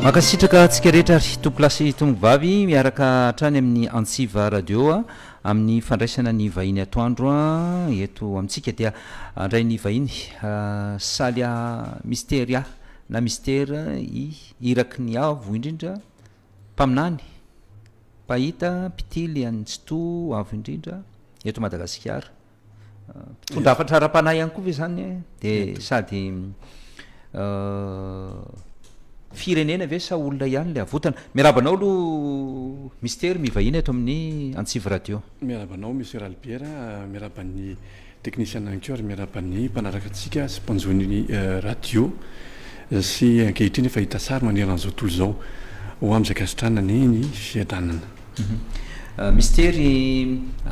makasitraka atsika rehetra ry tompolasy tombovavy miaraka hatrany amin'ny antsiva radio a amin'ny fandraisana ny vahiny atoandro a eto amintsika dia andray ny vahiny salia misteria na mystera iraky ny avo indrindra mpaminany pahita pitily any tsito avo indrindra eto Madagasikara mpitondra afatra ara-panahy ihany koa ve zany de sady firenena ve sa olona ihany le avotana miarabanao alo mystère mivahina eto amin'ny antsiva radio miarabanao monsieur Albert miaraban'ny technicien ankor miaraban'ny mpanaraka atsika sy mpanjony radio sy ankehitriny efa hita sary manera an'izao tontolo zao ho am'izay kasitranany ny fiadanana mystère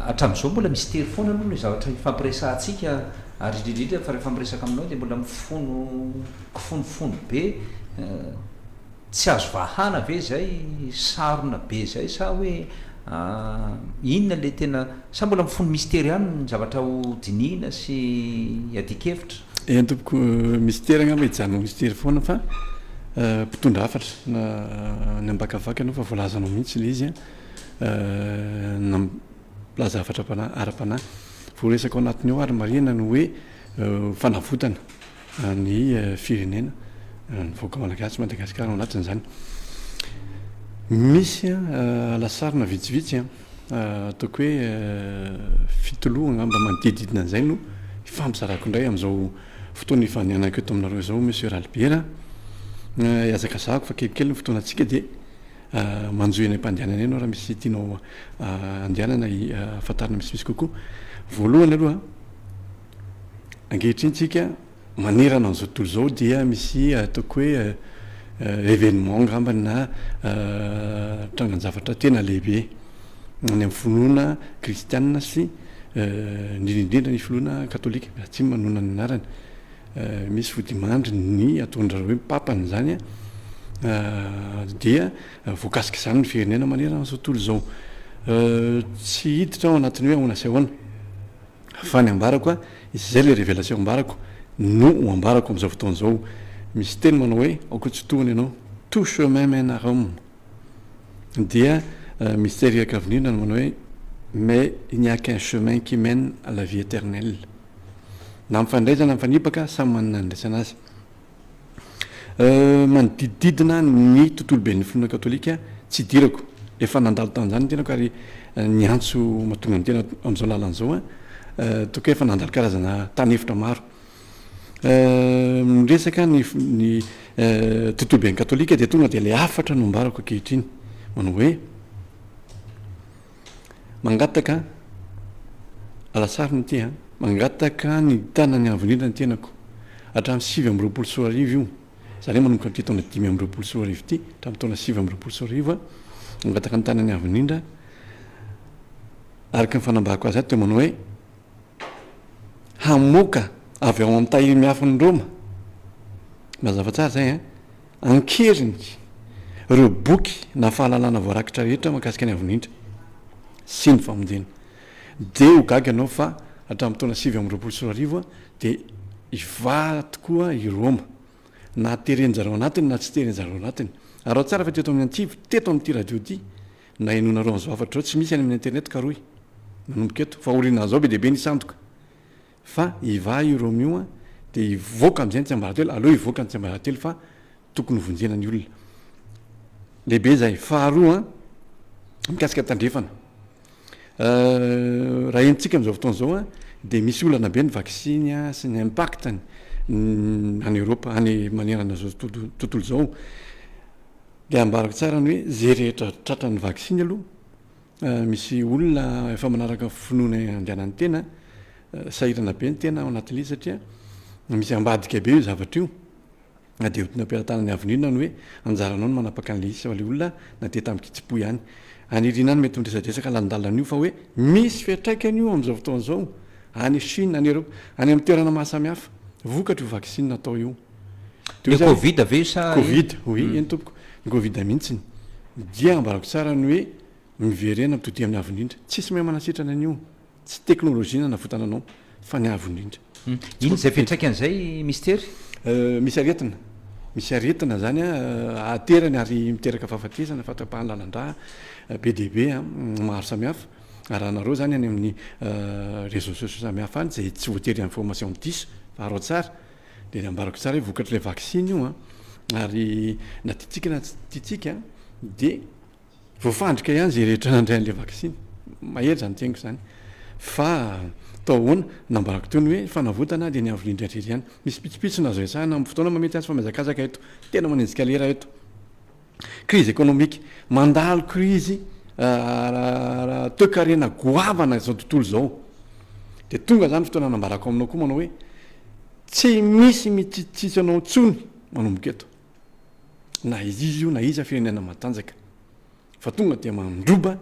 hatramin'izao mbola mystère foana aloha le zavatra ifampiresahantsika ary indrindrindra fa rehefa miresaka aminao dia mbola kifonofono be tsy azo vahana ve zay sarona be zay sa hoe inona le tena sa mbola mifono mystère ihany ny zavatra ho dinihina sy adikevitra tompoko mystère angamba hijanona mystère foana fa mpitondra hafatra ny ambakavaky anao fa voalazanao mihitsy le izy namplaza hafatra ara-panahy voaresaka ao anatiny ao ary marina no hoe fanavotana ny firenena ny voaka malagasy Madagasikara ao anatiny zany misy lasarina vitsivitsy ataoko hoe fitoloha angamba manodididina an'izay no ifampizarako indray am'izao fotoana ifanianako eto aminareo zao monsieur Albert iazakazahako fa kelikely ny fotoana antsika de manjoina mpandehanana ianao raha misy tianao andehanana afantarina misimisy kokoa voalohany aloha ankehitriny tsika manerana an'izao tontolo zao dia misy ataoko hoe événement ngamba na trangan-javatra tena lehibe ny amin'ny finoana kristianina sy indrindrindrindra ny finoana katolika tsy manona ny anarany misy vodimandry ny ataondrareo hoe papany zany dia voakasika zany ny firenena manerana an'izao tontolo zao tsy hiditra ao anatiny hoe ahoana sy ahoana fa ny ambarako izay le révélation ambarako no ho ambarako am'izao fotoana zao misy teny manao hoe akotsitohany ianao tout chemin mène à Rome dia mystère irakavinina no manao hoe mais il n'y a qu'un chemin qui mène à la vie éternelle na mifandraiza na mifanipaka samy manana andraisana azy manodidididina ny tontolo be ny finoana katolika tsy dirako efa nandalo tan'izany tenako ary ny antso mahatonga ny tena am'izao lalan'izao toka efa nandalo karazana tanefitra maro miresaka ny tontolo be ny katolika de tonga de le afatra no mbarako ankehitriny manao hoe mangataka alasariny ty mangataka ny tanany avinindra ny tenako hatramin'ny 5 io zany hoe manomboka ty taona 5 ty hatramin'ny taona 5 mangataka ny tanany avinindra araka ny fanambahako azy teo manao hoe hamoka avy ao amin'ny tahiry miafiny Roma mazava tsara zay ankeriny reo boky na fahalalana voarakitra rehetra mahakasika ny avinindra sy ny famonjena de ho gaga anao fa hatramin'ny taona 5 de iva tokoa i Roma na terenjareo anatiny na tsy terenjareo anatiny ary tsara fa teto amin'ny antsivo teto amin'ity radio ty na enonareo an'izao afatra reo tsy misy any amin'ny internet karoy nanomboka eto fa orina zao be dehibe ny sandoka fa iva i Roma io de ivoaka am'izay ny tsy ambaratelo aleo ivoaka ny tsy ambaratelo fa tokony vonjena ny olona lehibe zay faharoa mikasika tandrefana raha entsika am'izao fotoana zao de misy olana be ny vaccine sy ny impactany any Europa any manerana zao tontolo zao de ambarako tsara ny hoe zay rehetra tratran'ny vaccine aloha misy olona efa manaraka finoana andehanany tena sahirana be ny tena ao anatin'ile satria misy ambadika be io zavatra io de otina ampiaratanany avinina no hoe anjaranao no manapaka an'le izy fa le olona na de tamikitsipò ihany anirina any mety mindresadresaka landalana io fa hoe misy fiatraikany io am'izao fotoana zao any Chine any Europe any amin'ny toerana mahasamihafa vokatra io vaccine natao io de covid ave sa covid oui eny tompoko ny covid mihitsiny dia ambarako tsara ny hoe miverena mitodi amin'ny avinindra tsisy mahay manasitrana an'io tsy teknôlôjia navotana anao fa ny avindrindra ino zay fiantraika an'izay mystère misy aretina misy aretina zany aterany ary miteraka fahafatesana fatra-pahalalandra be deaibe maro samihafa raha nareo zany any amin'ny réseaux sociaux samihafa any zay tsy voatery information diso fa arao tsara de ny ambarako tsara hoe vokatry le vaccine io ary na tiatsika na tsy tiatsika de voafandrika ihany zay rehetra nandray an'le vaccine mahery zany teniko zany fa tao hoana nambarako tony hoe fanavotana de ny avolindradrery ihany misy pitsopitsona azo esahana amin'ny fotoana mamety azy fa mazakazaka eto tena manenjika lera eto crise économique mandalo crise toekarena goavana zao tontolo zao de tonga zany fotoana nambarako aminao koa manao hoe tsy misy mitsitsitsy anao tsony manomboka eto na izy io na iza firenena matanjaka fa tonga de mandroba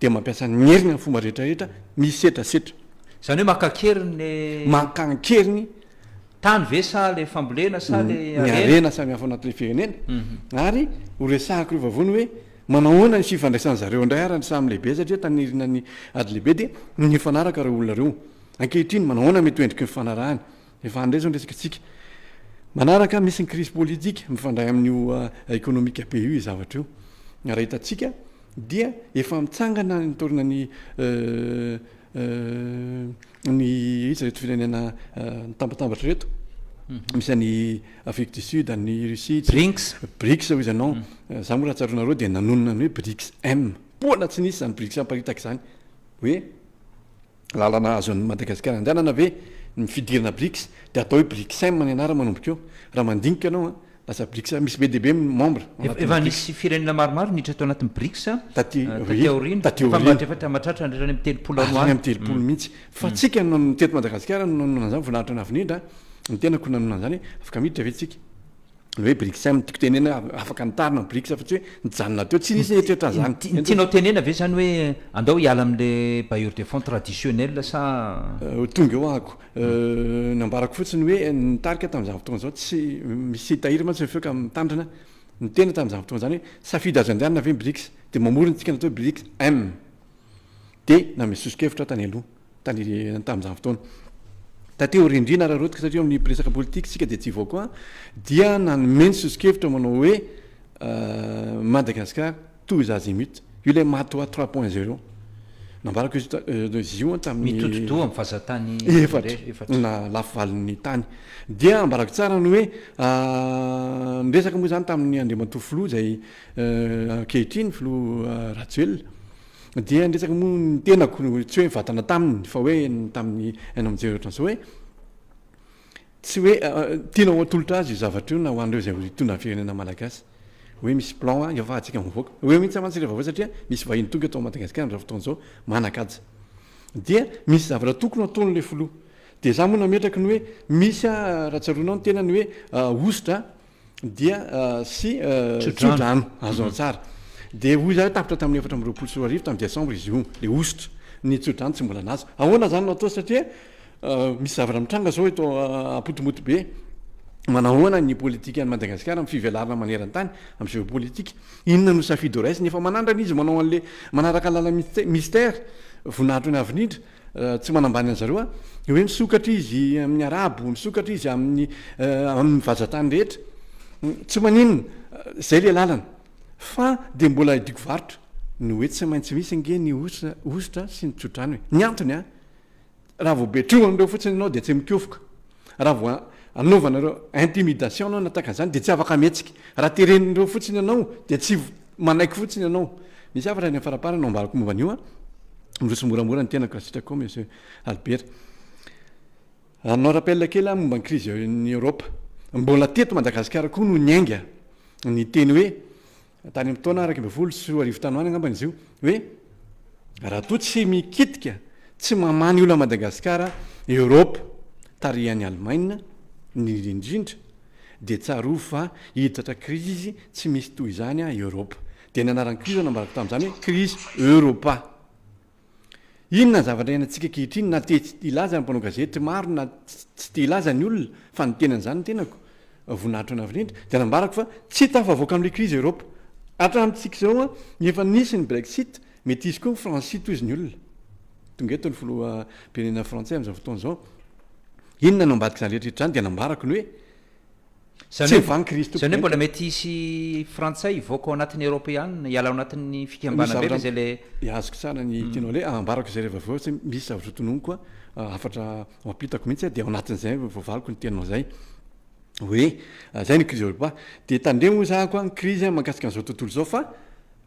de mampiasa ny heriny amin'ny fomba rehetrarehetra misy setrasetra zany hoe makakeriny makankeriny tany ve sa le fambolena sa le ny arena samihafa anatin'le firenena ary horesahako io vavony hoe manahoana ny fifandraisan'ny zareo indray arany samy lehibe satria tanirina ny ady lehibe de ny fanaraka reo olona reo ankehitriny manahoana mety endriky ny fanarahany efa andray zao ndresaka tsika manaraka misy ny crise politique mifandray amin'io économique be io zavatra io raha hitatsika dia efa mitsangana ny torina ny izy reto firenena nitambatambatra reto misy any Afrique du Sud any Russie BRICS ho izy anao za moa raha tsaronareo de nanonona ny hoe BRICS M mbola tsy nisy zany BRICS amparitaka zany hoe lalana azo ny Madagasikara andehanana ve ny fidirana BRICS de atao hoe BRICS M ny anara manomboka eo raha mandinika anao lasa BRICS misy be deaibe membre efa nisy firenena maromaro niditra tao anatin'ny BRICS tatyorifa matratra ndrany amin'ny telopolo amin'ny telopolo mihitsy fa tsika teto Madagasikara nanona zany volanitra navinindra ny tenako nanona zany afaka miditra ve tsika hoe BRICS M tiako tenena afaka nitarina BRICS fa tsy hoe nijanona teo tsy nisy etrehitra zany tianao tenena ve zany hoe andao hiala amin'le bailleurs de fonds traditionnel sa tonga eo ahako nambarako fotsiny hoe nitarika tamin'izany fotoana zao tsy misy tahiry mantsy feoka mitandrina ny tena tamin'izany fotoana zany hoe safidy azo andehanana ve BRICS de mamorony tsika natao BRICS M de na misosokevitra tany aloha tamin'izany fotoana tateo rindrina raha rotika satria amin'ny presaka politique sika de tsy vao koa dia nanome ny sosokevitra manao hoe Madagascar tous azimuts io le matoa 3.0 nambarako izy io tamin'ny mitototoa amin'ny fazatany efatra na lafo valin'ny tany dia ambarako tsara ny hoe miresaka moa zany tamin'ny andriamatoa filoha zay ankehitriny filoha Ratsuel dia ndresaka moa ny tenako tsy hoe mivatana taminy fa hoe tamin'ny aina amin'izay ohatran'izao hoe tsy hoe tianao atolotra azy io zavatra io na ho an'ireo zay hitondra ny firenena malagasy hoe misy plan efa atsika mivoaka hoe mihitsy mantsy rehefa voa satria misy vahiny tonga atao Madagasikara raha fotoan'izao manakaja dia misy zavatra tokony ataon'le filoha de za moa nametraka ny hoe misy raha tsaronao ny tenany hoe ositra dia sy tsodrano azo tsara de hoy za tapitra tamin'ny efatra amby roapolo sy roa arivo tamin'ny décembre izy io le ositra ny tsodrano tsy mbola nazy ahoana zany natao satria misy zavatra mitranga zao eto apotomoto be manahoana ny politika any Madagasikara amin'ny fivelarana maneran-tany amin'ny jeu politique inona no safidy raisiny efa manandrana izy manao an'le manaraka lala mystère voninahitro ny avinindra tsy manambany an zareo hoe misokatra izy amin'ny arabo misokatra izy amin'ny vazatany rehetra tsy maninona zay le lalana fa de mbola idiko varotra ny hoe tsy maintsy misy nge ny ositra sy ny tsodrano hoe ny antony raha vao betrohan'ireo fotsiny anao de tsy mikofoka raha vao anaovanareo intimidation anao nataka an'izany de tsy afaka mihetsika raha terenin'ireo fotsiny anao de tsy manaiky fotsiny anao misy afatra ny farapara no ambarako momba an'io miroso moramora ny tenako raha sitrako monsieur Albert anao rappel kely momba ny crise ny Europe mbola teto Madagasikara koa no niainga ny teny hoe tany amin'ny taona araky 20 sy 10 tany any angambany izy io hoe raha toa tsy mikitika tsy mamany olo a Madagasikara Europe tarihan'ny Allemagne ny indrindra de tsaro fa hiditra crise tsy misy toy izany Europe de ny anaran'ny crise nambarako tamin'izany hoe crise Europa inona zavatra iainantsika kehitriny na te tsy ilaza ny mpanao gazety maro na tsy te ilaza ny olona fa ny tenan'izany ny tenako voninahitro ny avinindra de nambarako fa tsy tafavoaka amin'le crise Europe atramitsika zao efa nisy ny Brexit mety izy koa ny Francie toy izy ny olona tonga eto ny filoha pirenena français amin'izao fotoana zao inona no ambadika zany rehetrarehetra zany de nambarako ny hoe tsy vankrizy zany hoe mbola mety isy frantsay voaka ao anatin'ny européanna hiala ao anatin'ny fikambanabela zay le azoko tsara ny tianao le ambarako zay rehefa vao tsy misy zavatra tonono koa afatra mampitako mihitsy de ao anatin'zay voavaloko ny tenao zay hoe zay ny krizy europa de tandremo za koa ny krizy mahakasika an'izao tontolo zao fa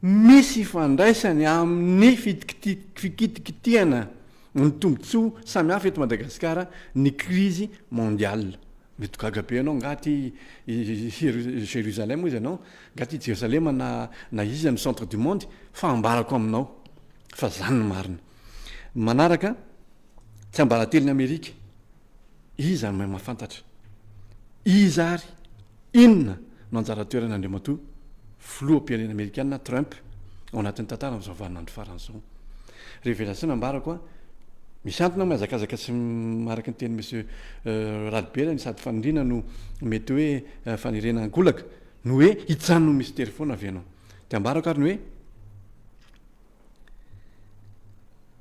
misy fandraisany amin'ny fikitikitiana ny tombontsoa samy hafa eto Madagasikara ny krizy mondiale mety gaga be anao ngaty Jérusalem izy anao ngaty Jérusalem na izy ny centre du monde fa ambarako aminao fa zany ny marina manaraka tsy ambarateliny Amerika izy any mahay mahafantatra izy ary inona no anjara toerana andriamatoa filoam-pirenena amerikanina Trump ao anatin'ny tantara amin'izao vaninandro faran'izao révélation ambarako a misy antony mahazakazaka sy maraka ny teny monsieur Radbela ny sady fanindrina no mety hoe fanirena angolaka no hoe hitsanony misy telefona avy anao de ambarako ary ny hoe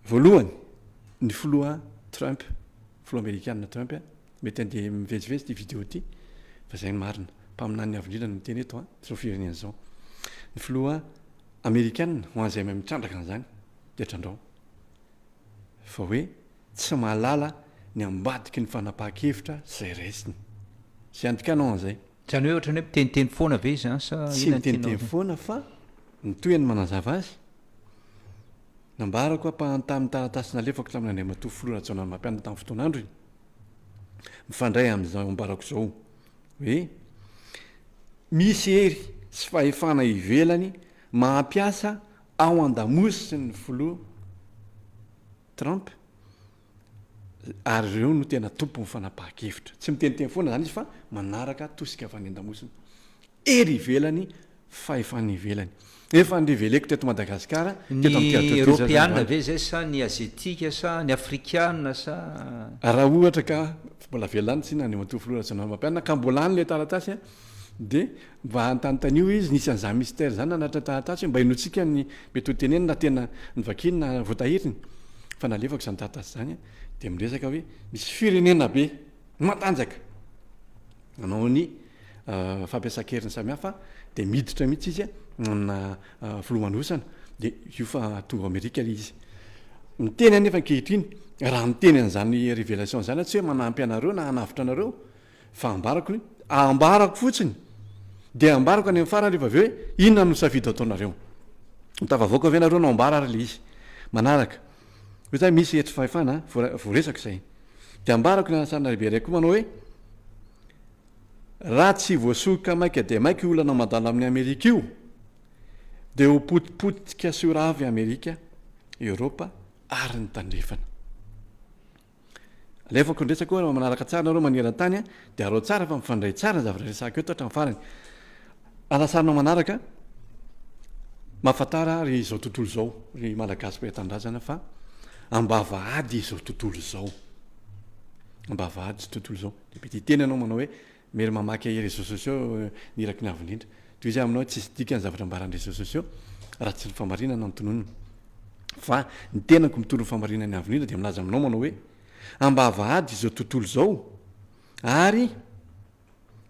voalohany ny filoa Trump filoa amerikanina Trump mety andeha mivezivezy ty vidéo ty fa zay ny marina mpaminany avindrina no miteny eto zao firenena zao ny filoa amerikanina ho an'izay mahay mitrandraka an'izany de trandrao fa hoe tsy mahalala ny ambadiky ny fanapaha-kevitra zay raisiny sy andikanao an'izay zany hoe ohatrany hoe miteniteny foana ve izy sa tsy miteniteny foana fa ny toyany manazava azy nambarako tamin'ny taratasy nalefako tamin'ny andriamatoa filoha Rajaonany Mampianina tamin'ny fotoan'andro iny mifandray amin'izao ambarako zao hoe misy hery sy fahefana ivelany mampiasa ao an-damosiny ny filoha Trump ary ireo no tena tompo ny fanapaha-kevitra tsy miteniteny foana zany izy fa manaraka tosika avy any an-damosiny hery ivelany fahefana ivelany efa nyreveleko teto Madagasikara ny européanna ve zay sa ny azietika sa ny afrikana sa raha ohatra ka mbola velany tsy andriamatoa filoha Rajaonany Mampianina ka mbola any le taratasy de mba antanotanio izy nisy an'za mystère zany nanatra taratasy mba inotsika ny mety ho teneny na tena nyvakiny na voatahiriny fa nalefako zany taratasy zany de miresaka hoe misy firenena be matanjaka anao ny fampiasa-keriny samihafa de miditra mihitsy izy na filomanosana de io fa tonga Amerika le izy miteny anefa ankehitriny raha miteny an'izany révélation zany tsy hoe manampy anareo na hanavitra anareo fa ambarako fotsiny de ambarako any amin'ny farany rehefa avy hoe inona no safidy ataonareo mitavavoaka avy anareo no ambara ary le izy manaraka hoe zany misy hetry fahefana voaresaka zay de ambarako ny anasana lehibe ray koa manao hoe raha tsy voasoka maika de maika olana madala amin'ny Amerika io de ho potipotika sy ho ravy Amerika Europa ary ny tandrefana alefako ndresaka koa manaraka tsara nareo maneran-tany de arao tsara fa mifandray tsara ny zavatra resaka eto hatramin'ny farany alasarinao manaraka mahafantara ry zao tontolo zao ry malagasy mpetan-drazana fa ambavahady izao tontolo zao ambavahady izy tontolo zao de mety hiteny anao manao hoe mery mamaky réseaux sociaux ny iraky ny avindrindra toy izay aminao tsy dika ny zavatra ambarany réseaux sociaux raha tsy ny famarinana ny tononony fa ny tenako mitoro ny famarinany avindrindra de milaza aminao manao hoe ambavahady izao tontolo zao ary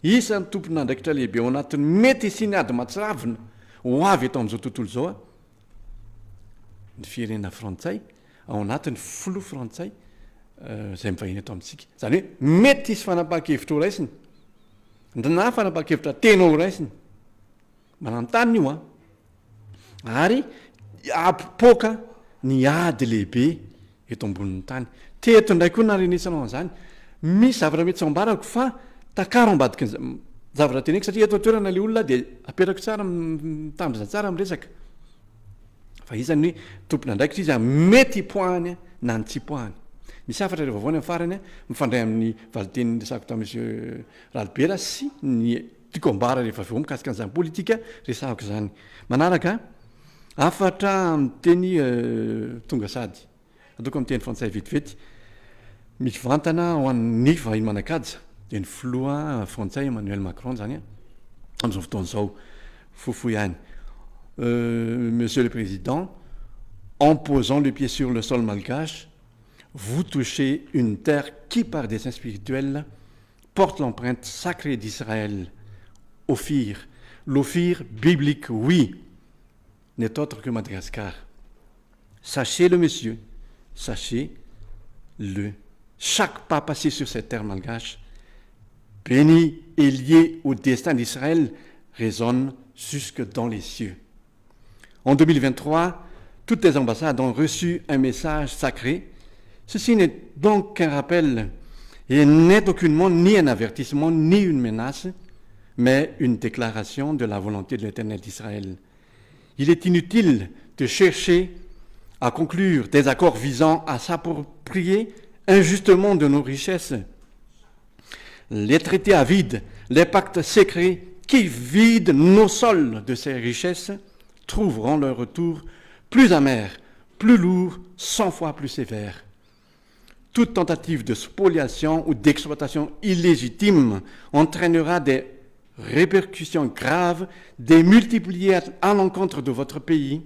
isan'ny tompona ndraikitra lehibe ao anatin'ny mety sy ny ady matsiravina ho avy eto amin'izao tontolo zao ny firenena frantsay ao anatin'ny filoha frantsay zay mivahiny eto amintsika zany hoe mety isy fanapaha-kevitra ho raisiny na fanapaha-kevitra tena ho raisiny manantany io ary ampipoaka ny ady lehibe eto ambonin'ny tany teto indray koa narenesanao an'izany misy zavatra mety tsy ambarako fa takaro ambadiky zavatra teneko satria eto toerana le olona de aperako tsara mitandrina tsara miresaka fa izany hoe tompona ndraikitra izy mety poahany na ny tsy poahany misy afatra rehefa voany amin'ny farany mifandray amin'ny valiteny resako ta monsieur Ralbera sy ny tiako ambara rehefa vao mikasika an'izany politika resahako zany manaraka afatra amin'ny teny tonga sady ataoko amin'ny teny frantsay vetivety misy vantana ho an'ny vahiny manakaja de ny filoha frantsay Emmanuel Macron zany am'izao fotoan'izao fofo ihany monsieur le président en posant le pied sur le sol malgache vous touchez une terre qui par dessein spirituel porte l'empreinte sacrée d'Israël. Ophir, l'Ophir biblique, oui, n'est autre que Madagascar. Sachez-le, monsieur, sachez-le. Chaque pas passé sur cette terre malgache, béni et lié au destin d'Israël, résonne jusque dans les cieux. En 2023, toutes les ambassades ont reçu un message sacré. Ceci n'est donc qu'un rappel et n'est aucunement ni un avertissement ni une menace, mais une déclaration de la volonté de l'Éternel d'Israël. Il est inutile de chercher à conclure des accords visant à s'approprier injustement de nos richesses. Les traités avides, les pactes secrets qui vident nos sols de ces richesses trouveront leur retour plus amer, plus lourd, 100 fois plus sévère. Toute tentative de spoliation ou d'exploitation illégitime entraînera des répercussions graves, démultipliées à l'encontre de votre pays.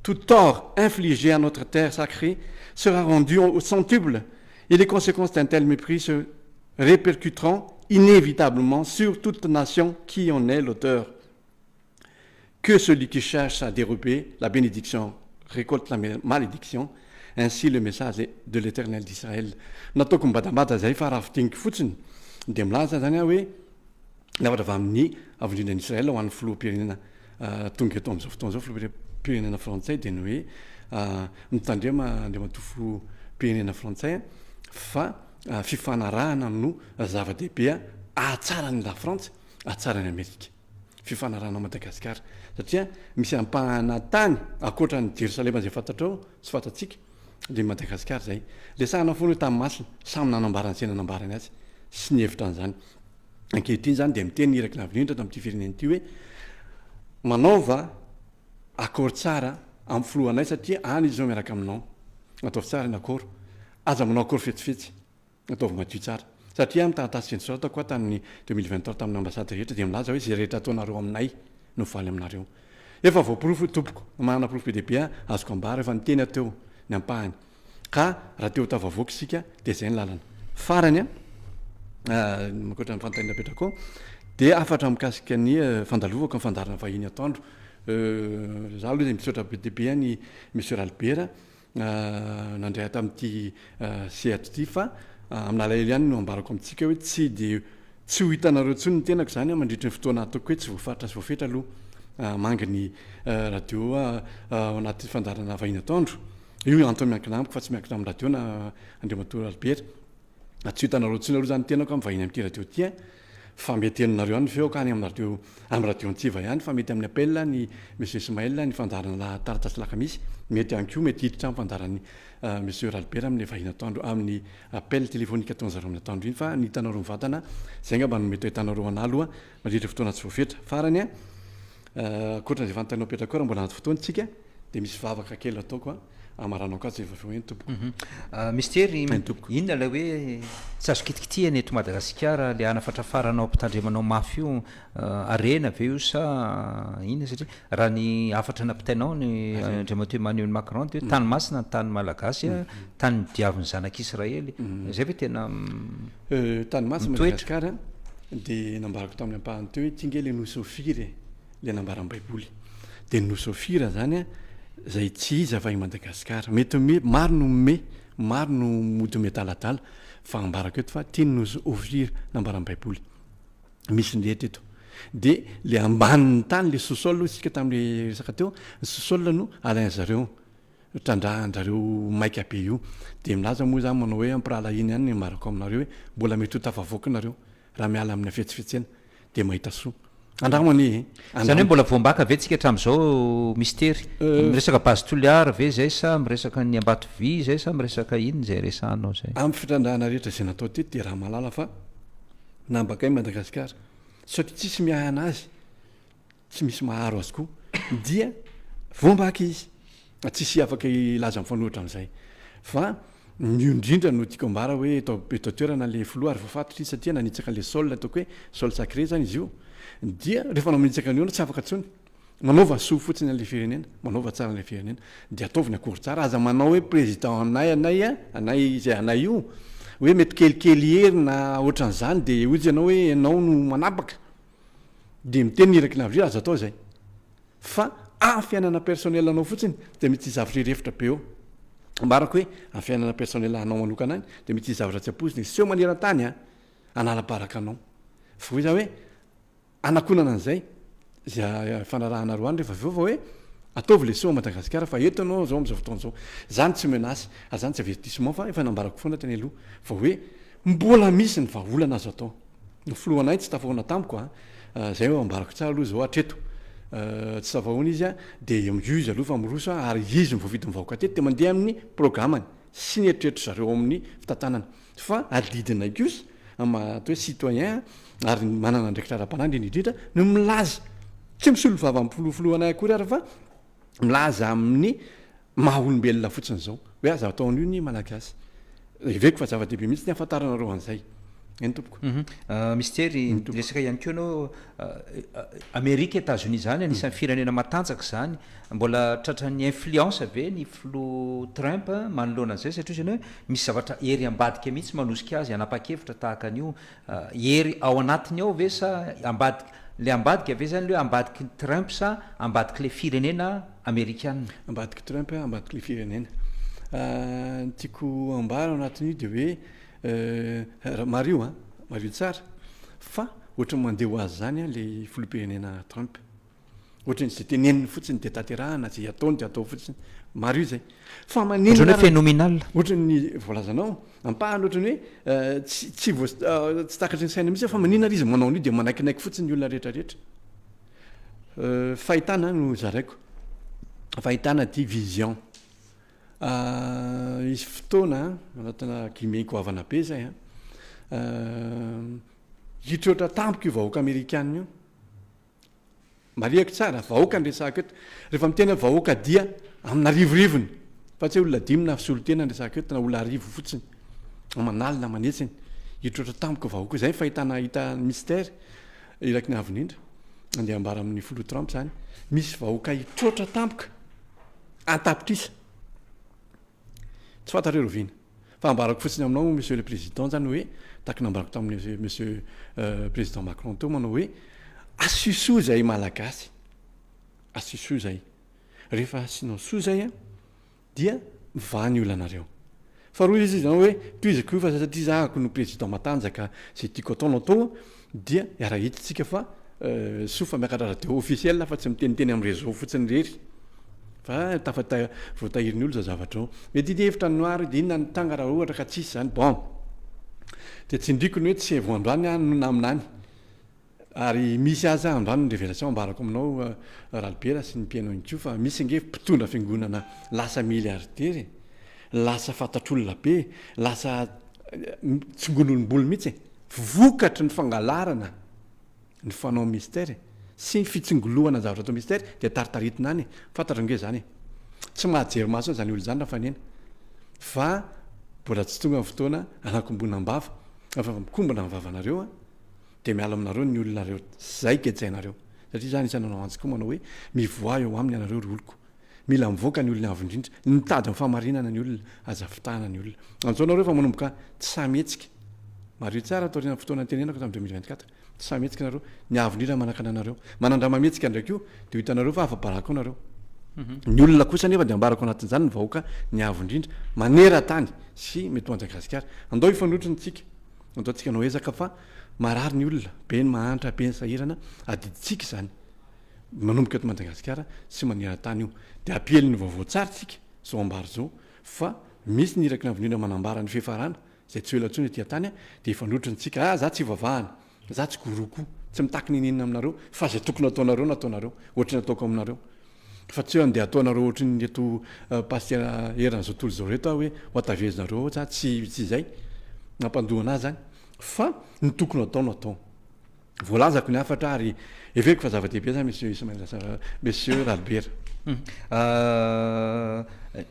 Tout tort infligé à notre terre sacrée sera rendu au centuple et les conséquences d'un tel mépris se répercuteront inévitablement sur toute nation qui en est l'auteur. Que celui qui cherche à dérober la bénédiction récolte la malédiction, ainsi le message de l'Éternel d'Israël. Natao kombadabada zay fa raha fiteniky fotsiny dia milaza zany hoe navatra avy amin'ny avondrina Israël ho an'ny filoham-pirenena tonga eto amin'izao fotoana izao filoham-pirenena frantsay dia ny hoe mitandrema andea matofo pirenena frantsay fa fifanarahana no zava-dehibe ahatsarany la Frantsa ahatsarany Amerika. Fifanarahana Madagasikara satria misy ampahana tany akoatra ny Jerosalema izay fantatrao sy fantatsika le Madagasikara zay le sahana foana hoe tamin'ny masina samy nanambarany sy nanambarany azy sy ny hevitra an'izany. Ankehitriny zany dia miteny iraky lavinindra tamin'ity firenena ity hoe manaova akôro tsara amin'ny filohanay satria any izy zao miaraka aminao ataovy tsara ny akôro aza manao akôro fetsifetsy ataovy madio tsara satria mitaratasy fiantsora koa tamin'ny 2023 tamin'ny ambasady rehetra dia milaza hoe zay rehetra ataonareo aminay no valy aminareo efa voaporofo tompoko manana porofo be dehibe azoko ambara efa niteny ateo ny ampahany ka raha teo tavavoaka isika dia zay ny lalana farany makoatra ny fantaina petraka ao dia afatra mikasika ny fandalovako ny fandarana vahiny atoandro za aloha zay misaotra be dehibe ny monsieur Albert nandray tamin'ity sehatra ity fa amin'ny alaela ihany no ambarako amintsika hoe tsy ho hitanareo tsony ny tenako zany mandritry ny fotoana ataoko hoe tsy voafaritra sy voafetra aloha manga ny radio anaty fandarana vahiny atoandro io antony miankina amiko fa tsy miankina amin'ny radio na Andriamatoa Albert tsy ho hitanareo tsony aloha zany tenako amin'ny vahiny amin'ity radio ity fa mety henonareo ihany feoko any amin'ny radio Antsiva ihany fa mety amin'ny appel ny monsieur Ismaël ny fandarana taratasy lakamisy mety ihany koa mety hiditra amin'ny fandarany monsieur Albert amin'ny vahiny atoandro amin'ny appel téléphonique ataon'zareo amin'ny atoandro iny fa ny hitanareo mivatana zay ngamba no mety hitanareo an'aloha mandritra fotoana tsy voafetra farany akoatra zay fantanao petraka raha mbola anaty fotoana tsika dia misy vavaka kely ataoko amaranao ka zay vaveo eny tompoko mistery inona lay hoe tsy azo kitikitihany eto Madagasikara le anafatrafaranao ampitandremanao mafy io arena ve io sa inona satria raha ny afatra nampitainao ny Andriamatoa Emmanuel Macron dia tany masina ny tany malagasy tany diaviny zanak'Israely zay ve tena tany masina Madagasikara dia nambarako tamin'ny ampahany teo hoe tinge le nosofire le nambarany baiboly dia nosofira zany zay tsy izy avy Madagasikara mety maro no mody metaladala fa ambarako eto fa tiany nos offrir nambarany baiboly misy nrehetra eto dia le ambanin'ny tany le sosol isika tamin'le resaka teo ny sosol no alain zareo trandrahanjareo maika be io dia milaza moa zany manao hoe ampirahalainy ihany ny marako aminareo hoe mbola mety ho tafavoaka nareo raha miala amin'ny afetsifetsena dia mahita soa andramany zany hoe mbola voambaka ve tsika hatramin'izao mistery miresaka base toliara ve zay sa miresaka ny Ambatovy zay sa miresaka iny zay resanao zay amin'ny fitrandrahana rehetra zay natao teto dia raha malala fa nambaka i Madagasikara satria tsisy miahy anazy tsy misy maharo azy koa dia voambaka izy tsisy afaka ilaza mifanohitra amin'izay fa ny indrindra no tiako ambara hoe etao toerana le filoha ary voafatitra izy satria nanitsaka le sol ataoko hoe sol sacré zany izy io dia rehefa namanitsaka ny ona tsy afaka tsony manaova soa fotsiny an'le firenena manaova tsara an'le firenena dia ataovy ny akory tsara aza manao hoe président anay zay anay io hoe mety kelikely herina ohatran'izany de ozy ianao hoe ianao no manapaka de miteny iraky navri azo atao zay fa fiainana personnel anao fotsiny de mety zavatra irefitra be eo mbarako hoe fiainana personnel anao manokana any de mety zavatra tsy apoziny seo maneran-tany anala-baraka anao fa hoy za hoe anakonana an'izay zay fanarahana roa any rehefa viova hoe ataovy le seo Madagasikara fa eto anao zao am'izao fotoana zao zany tsy menasy azany tsy avertissement fa efa nambarako foana teny aloha fa hoe mbola misy ny vahaolana azo atao ny foloanay tsy tafahoana tamiko zay hoe ambarako tsara aloha zao atreto tsy tafahoana izy de miuzy aloha fa miroso ary izy mivoavidy mivahoaka teto de mandeha amin'ny programmany sy ny eritreritry zareo amin'ny fitantanana fa adidina kosa atao hoe citoyen ary manana ndraikitra ara-panandry indrindra no milaza tsy misolo vava mifoloafoloanay akory ary fa milaza amin'ny mahaolombelona fotsiny zao hoe aza ataon'io ny malagasy iveko fa zava-dehibe mihitsy ny afantaranareo an'izay eny tompoko mistery resaka ihany ko anao Amerika États-Unis zany anisan'ny firenena matanjaka zany mbola tratran'ny influence ave ny filo Trump manoloana an'izay satria zany hoe misy zavatra hery ambadika mihitsy manosika azy anapa-kevitra tahaka an'io hery ao anatiny ao ve sa ambadika le ambadika ave zany le hoe ambadiky Trump sa ambadiky le firenena amerikana ambadiky Trump ambadiky le firenena tiako ambara anatin'io de hoe Mario tsara fa ohatran'ny mandeha ho azy zany le filopirenena Trump ohatran'ny zay teneniny fotsiny de tanterahana zay ataony de atao fotsiny Mario zay fa manenona phénoménal ohatran'ny volazanao ampahany ohatran'ny hoe tsy takatry ny saina mihitsy fa maninona izy manao an'io de manaikinaiky fotsiny ny olona rehetrarehetra fahitana no zaraiko fahitana division izy fotoana anatina guillemets avana be zay hitrotra tampoka io vahoaka amerikana io mariako tsara vahoaka ny resaka eto rehefa mitena vahoaka dia amina rivorivony fa tsy hoe olona dimy na fisolotena ny resaka eto na olona arivo fotsiny manalina manetsiny hitrotra tampoka vahoaka zay fahitana hita mystère iraky ny avindrindra andeha ambara amin'ny folo Trump zany misy vahoaka hitrotra tampoka antapitrisa tsy fantareo rovina fa ambarako fotsiny aminao monsieur le président zany hoe taky nambarako tamin'ny monsieur président Macron teo manao hoe asiso zay malagasy asiso zay rehefa asinao so zay dia mivany olanareo fa roa izy zany hoe toizako io fa satria zahako no président matanjaka zay tiako ataonao atao dia iarahitsika fa sofa miakatra radio officiel fa tsy miteniteny amin'ny réseau fotsiny rery fa voatahiriny olo za zavatra ao mety ity hevitra noary de inona ny tanga raha ohatra ka tsisy zany bon de tsy ndriko ny hoe tsy voandroany no aminany ary misy aza androany ny révélation ambarako aminao ralibera sy ny mpiainao inkio fa misy nge mpitondra fiangonana lasa milliardaire lasa fantatr'olona be lasa tsongonolomboly mihitsy vokatry ny fangalarana ny fanao mystère sy fitsingoloana zavatra atao mystère de taritaritina any fantatra nge zany tsy mahajery maso zany olo zany rafa nena fa mbola tsy tonga ny fotoana anakombona ambava afa mikombona ny vavanareo de miala aminareo ny olonareo zay ketsainareo satria zany isananao antsy koa manao hoe mivoa eo aminy anareo ry oloko mila mivoaka ny olona avindrindra nitady mifamarinana ny olona azafitahana ny olona anzao nareo fa manomboka tsy sametsika mario tsara ataorina fotoana tenenako tamin'ny 2024 tsy sametsika nareo ny avindrindra manakana anareo manandra mametsika ndraiky io de hitanareo fa afabarako anareo ny olona kosa nefa de ambarako anatin'izany ny vahoaka ny avindrindra manera-tany sy mety Madagasikara andao ifanotriny tsika andao tsika nao ezaka fa marary ny olona be ny mahantra be ny sahirana adiditsika zany manomboka eto Madagasikara sy manera-tany io de apiely ny vaovao tsara tsika zao ambary zao fa misy ny iraky ny avindrindra manambara ny fifarana zay tsy ela tsony tia tany de ifanotriny tsika za tsy vavahana za tsy goroko tsy mitaky ninina aminareo fa zay tokony ataonareo nataonareo ohatrany ataoko aminareo fa tsy andeha ataonareo ohatrany eto paster eran'izao tontolo zao reto hoe hoatavezinareo za tsy zay nampandohana azy zany fa ny tokony ataonao atao voalazako ny afatra ary eveko fa zava-dehibe zany monsieur Ralbert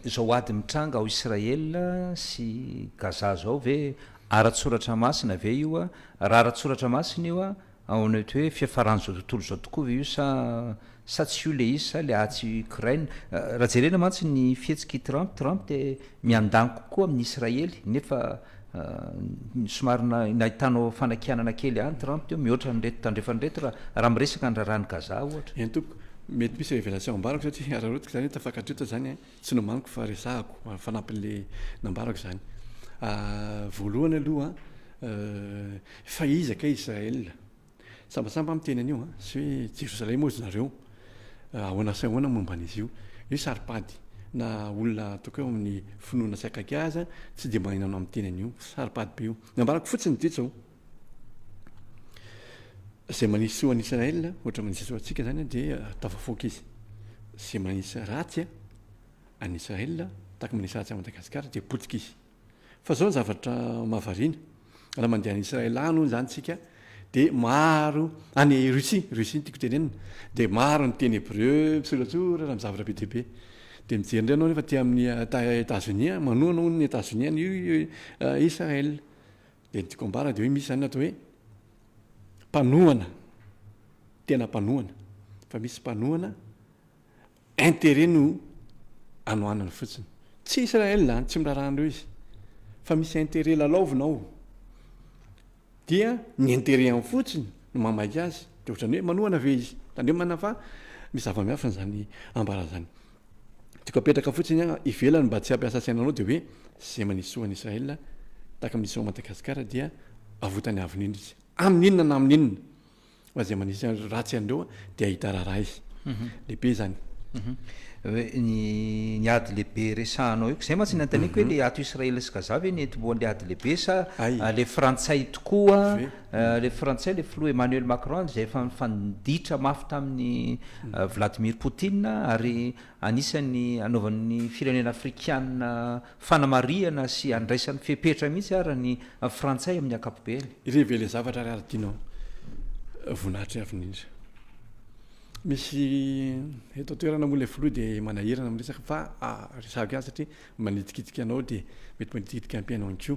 zao ady mitranga ao Israel sy Gaza zao ve ara-tsoratra masina ve io raha ara-tsoratra masina io ao nety hoe fiafarany zao tontolo zao tokoa ve io sa tsy io le izy sa le atsy Ukraine raha jerena mantsy ny fihetsiky Trump de miandany kokoa amin'ny Israely nefa somary nahitanao fanakianana kely any Trump teo mihoatra nreto tandrefandreto raha miresaka ndrarany gaza ohatra eny tompoko mety misy révélation ambarako satria ararotika zany tafakatreta zany tsy nomaniko fa resahako fanampin'le nambarako zany voalohany aloha fa izaka Israel sambasamba miteny an'io sy hoe Jérusalem ozy nareo ahoana sy ahoana momba an'izy io saripady na olona toko eo amin'ny finoana sy akaiky aza tsy de mahinanao amin'ny teny an'io saripady be io nambarako fotsiny dia zao zay manisy soa any Israel ohatra manisy soa antsika zany dia tafavoaka izy zay manisy ratsy any Israel taka manisy ratsy a Madagasikara dia potika izy fa zao zavatra mahavariana raha mandeha any Israel any hono zany tsika de maro any Russie tiako tenenina de maro ny teny hébreu misoratsora raha mizavatra be dia be de mijery indray anao nefa ty amin'ny États-Unis manoana hono ny États-Unis any io Israel de tiako ambara de hoe misy zany atao hoe mpanohana tena mpanohana fa misy mpanohana intérêt no anoanana fotsiny tsy Israel zany tsy mirarahandreo izy fa misy intérêt lalaovinao dia ny intérêt amin'ny fotsiny no mamaky azy de ohatrany hoe manohana ve izy tandreo manana fa misy zava-miafina zany ambara zany tiako apetraka fotsiny ivelany mba tsy hampiasa sainanao de hoe zay manisy soa any Israel taka misy soa Madagasikara dia avotany avin'iny izy amin'inona na amin'inona fa zay manisy ratsy andreo de ahita raharaha izy lehibe zany hoe ny ady lehibe resahanao io zay mantsy nantaniko hoe le ato Israel sy Gaza ve nentomboan'le ady lehibe sa le frantsay tokoa le frantsay le filoha Emmanuel Macron zay efa mifanditra mafy tamin'ny Vladimir Poutine ary anisany anaovan'ny firenena afrikana fanamariana sy andraisan'ny fepetra mihitsy ara ny frantsay amin'ny akapobeany ireve le zavatra ary tianao voninahitra avin'indra misy eto toerana moa le filoha de manahirana am'resaka fa resahako ihany satria manitikitika anao de mety manitikitika ampianao any ko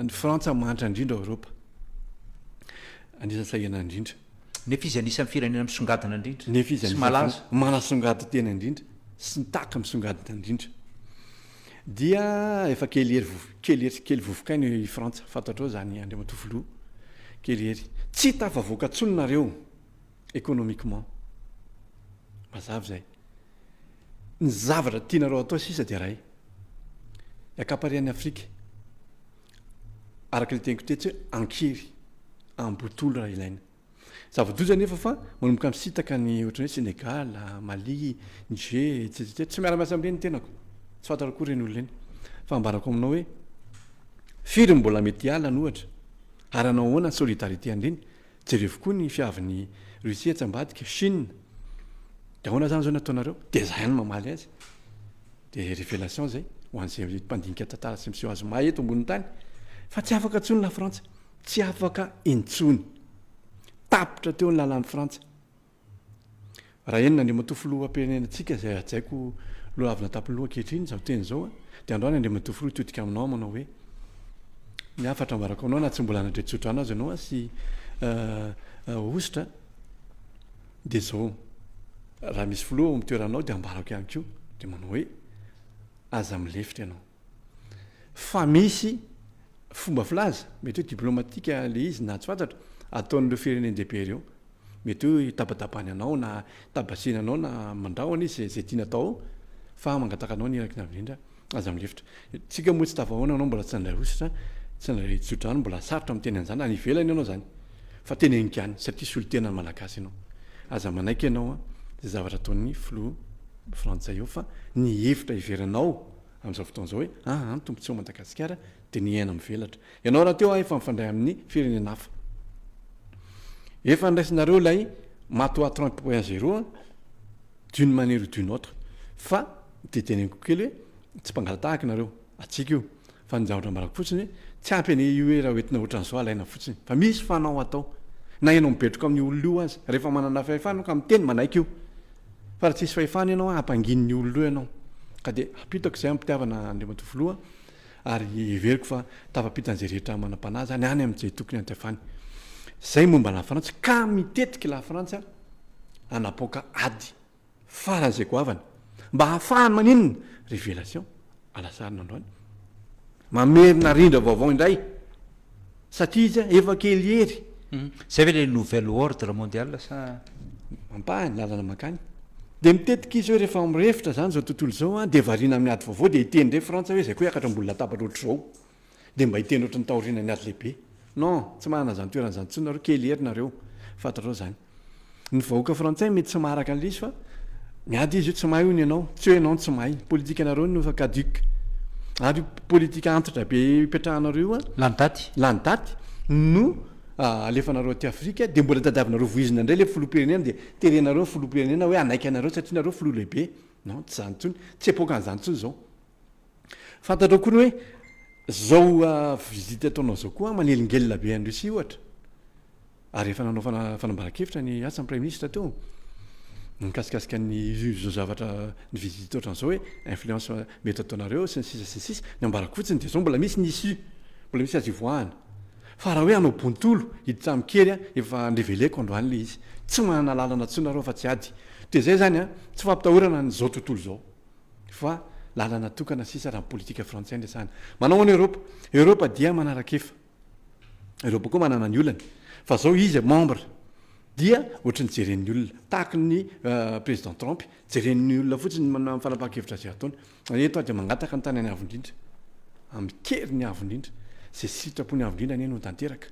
ny Frantsa manitra indrindra Europa anisan'ny sahirana indrindra nefa izy anisan'ny firenena misongadina indrindra nefa izy sy malaza manasongady tena indrindra sy nitaka misongadina indrindra dia efa kely vovokainy i Frantsa fantatrao zany andriamatofoloha kely tsy tafavoaka tsononareo économiquement mazava zay ny zavatra tianareo atao sisa de ray iakaparian'ny Afrika araka le teniko tetsy hoe ankiry ambotolo raha ilaina zava-doza nefa fa manomboka misitaka ny ohatran'ny hoe Sénégal Mali Niger tsy miara-miasa amin'ireny tenako tsy fantatra koa reny olona reny fa ambarako aminao hoe firy mbola mety alana ohatra ary anao ahoana ny solidarité an'ireny jereo koa ny fiavin'ny Russie atsambadika Chine de ahoana zany zao nataonareo de zay ihany mamaly azy de révélation zay ho an'izay mpandinika tantara sy miseho azy may eto ambony tany fa tsy afaka intsony la Frantsa tsy afaka intsony tapitra teo ny lalan'ny Frantsa raha enina andriamatofoloha ampirenenantsika zay atsaiko loha avy natapoloha ankehitriny zao teny zao de androany andriamatofoloha todika aminao manao hoe miafatra ambarako anao na tsy mbola anadretsotra anao azy anao sy ositra de zao raha misy filoha mitoeranao de ambarako ihany ko de manao hoe aza milefitra ianao fa misy fomba filaza mety hoe diplomatika le izy na tsy fantatra ataon'ireo firenendehibe reo mety hoe tabadabany anao na tabasina anao na mandrahona izy zay tiana atao fa mangataka anao niraky navirindra aza milefitra tsika moa tsy tavahoana anao mbola tsy andray ositra tsy andray tsotra any mbola sarotra miteny an'izany any ivelany ianao zany fa tena enikany satria solotena ny malagasy ianao aza manaiky ianao zay zavatra ataon'ny filoha frantsay eo fa ny hevitra iveranao am'izao fotoana zao hoe tombontsoa Madagasikara de ny aina mivelatra ianao raha teo efa mifandray amin'ny firenena hafa efa ndraisinareo lay matoa 30.0 d'une manière ou d'une autre fa de teneniko kely hoe tsy mpangalatahaka nareo atsika io fa ny zavatra ambarako fotsiny hoe tsy ampy any io hoe raha hoentina ohatran'izao alaina fotsiny fa misy fanao atao na ianao mibetroka amin'ny olona io azy rehefa manana fahefana ka miteny manaiky io fa raha tsisy fahefana ianao hampangin'ny olona io ianao ka de apitako zay ampitiavana andriamatofoloha ary everiko fa tafapitan'izay rehetra manam-panahy zany any amin'izay tokony antiafany zay momba la Frantsa ka mitetika la Frantsa anapoka ady faran'izay goavana mba hahafahany maninona révélation alasarina androany mamerina rindra vaovao indray satria izy efa kely ery zay ve le nouvelle ordre mondial sa mampahany lalana makany de mitetika izy hoe rehefa mirefitra zany zao tontolo zao a de variana amin'ny ady vaovao de hiteny ndray frantsa hoe zay koa hiakatra ambony latabatra ohatr' zao de mba hiteny ohatry ny taoriana ny ady lehibe non tsy manana zany toerana zany tsonareo kely ery nareo fantareo zany ny vahoaka frantsay mety tsy maharaka an'le izy fa miady izy io tsy mahay ony ianao tsy hoe ianao tsy mahay politika anareo no fa caduc ary politika antitra be ipetrahanareo a lany daty no alefanareo aty afrika de mbola tadiavinareo voizina indray le filoam-pirenena de terenareo ny filoam-pirenena hoe anaiky anareo satria nareo filoa lehibe non tsy zany tsony tsy epokan'izany tsony zao fantatreo koa ny hoe zao vizity ataonao zao koa manelingelina be any Russie ohatra ary efa nanao fanambaran-kevitra ny asa ny prime ministre teo nikasikasika ny zao zavatra ny vizity ohatran'izao hoe influence mety ataonareo sy ny sisa ny ambarako fotsiny de zao mbola misy ny issue mbola misy azy ivoahana fa raha hoe anao bontolo hiditra am'kely a efa nreveleko androany le izy tsy manana lalana tsonareo fa tsy ady de zay zany a tsy fampitahorana ny zao tontolo zao fa lalana tokana sisa raha politika frantsay ndresana manao any Europa dia manaraka efa Europa koa manana ny olany fa zao izy membre dia ohatry ny jeren'ny olona tahaka ny président Trump jeren'ny olona fotsiny manao fanapakevitra zay ataony eto de mangataka ny tany any avindrindra amikery ny avindrindra zay sitrapony avindrindra ny no tanteraka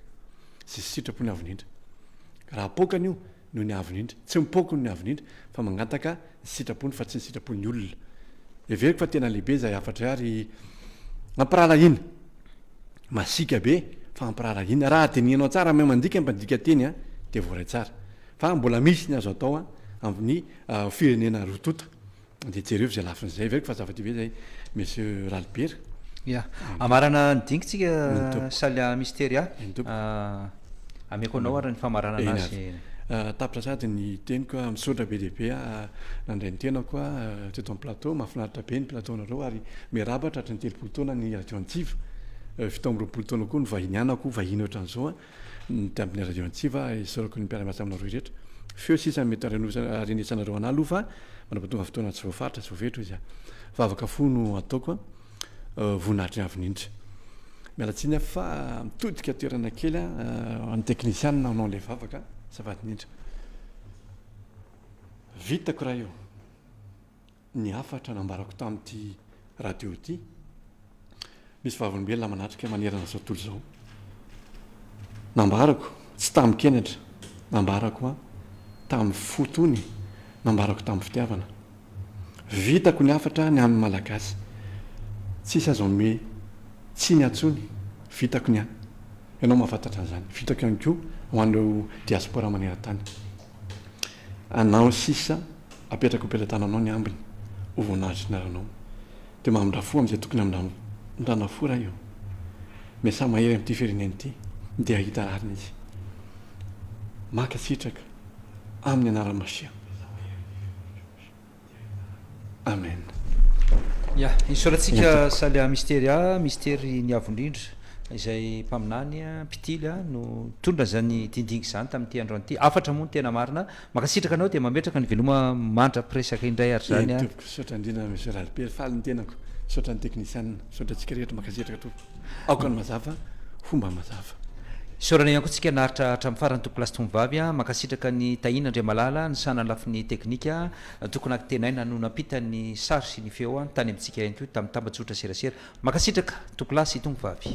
zay sitrapony avindrindra raha pokany io no ny avindrindra tsy mipoko ny avindrindra fa mangataka ny sitrapony fa tsy ny sitrapony olona everiko fa tena lehibe zay afatra ary mampirara ina masika be fa mampirara ina raha teninao tsara me mandika mpandika teny a de voaray tsara fa mbola misy ny azo atao a amin'ny firenena rotota de jereo zay lafin'zay veriko fa zava-ty ve zay monsieur Ralbert ya amarana nydinitsika salia mystéria ameko anao ary ny famarana anazy tapitra sady ny teniko misaotra be lehibe nandray ny tenako teto amin'ny plateau mahafinaritra be ny plateau nareo ary miarabatra hatry ny telopolo taona ny radio antsiva fito amby roapolo taona koa ny vahiny anako vahiny ohatran'izao de amin'ny radio antsiva isorako ny mpiara-miasa aminareo rehetra feo sisa mety arenesanareo ana aloha fa manapatonga fotoana tsy voafaritra tsy voavetro izy vavaka fo no ataoko voninahitry ny avinindra mialatsiny fa mitodika toerana kely any technician nanao le vavaka savatinindra vitako raha io ny afatra nambarako tamity radio ty misy vavolombelona manatrika manerana zao tontolo zao nambarako tsy tamy kenatra nambarako tamy fotony nambarako tamy fitiavana vitako ny afatra ny amin'ny malagasy tsisy azo me tsy ny atsony vitako ny ianao mahafantatra an'izany vitako ihany koa ho an'ireo diaspora maneran-tany anao sisa apetraka opelatana-nao ny ambiny ho voninahitry ny aranao de mamindra-fo am'izay tokony amindrana fo raha io mesa mahery am'ity fireneny ity de ahita rarina izy makasitraka amin'ny anarany Masia amen ya isoratsika salia mystéria mystéry ny avondrindra izay mpaminany mpitily no tondra zany dindingy zany tamin'ity androanyity afatra moa ny tena marina makasitraka anao de mametraka ny veloma mandra presaka indray ary zany topoko sotra indrindra monsieur Ralbert faly ny tenako sotra ny technician sotra tsika rehetra makasitraka to aoka ny mazava fomba mazava sorana ihany koa tsika naritra hatramin'ny farany toko lasy tombavy makasitraka ny tahina ndray malala ny sanany lafin'ny teknika tokony aktenaina no nampita ny sary sy ny feo tany amintsika ihany ko tamin'ny tambatsotra serasera makasitraka toko lasy tombavy